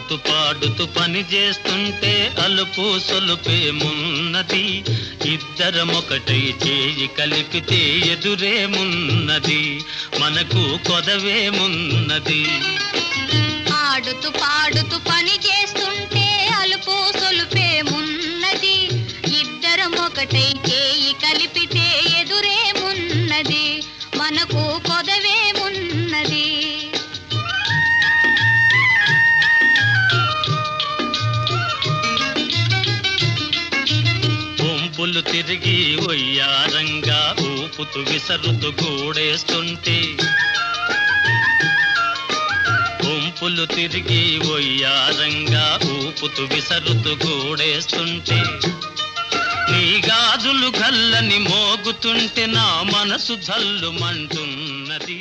ఆడుతూ పాడుతూ పని చేస్తుంటే అలుపు సొలుపేమున్నది, ఇద్దరమొకటై చేయి కలిపితే ఎదురేమున్నది, మనకు కొదవేమున్నది. ఆడుతూ పాడుతూ పని చేస్తుంటే అలుపు సొలుపేమున్నది, ఇద్దరమొకటై చేయి కలిపితే ఎదురేమున్నది, మనకు కొదవేమున్నది. వంపులు తిరిగి ఒయ్యారంగా ఊపుతూ విసరుతూ గూడేస్తుంటే, వంపులు తిరిగి ఒయ్యారంగా ఊపుతూ విసరుతూ గూడేస్తుంటే, నీ గాజులు గల్లని మోగుతుంటే నా మనసు జల్లుమంటున్నది.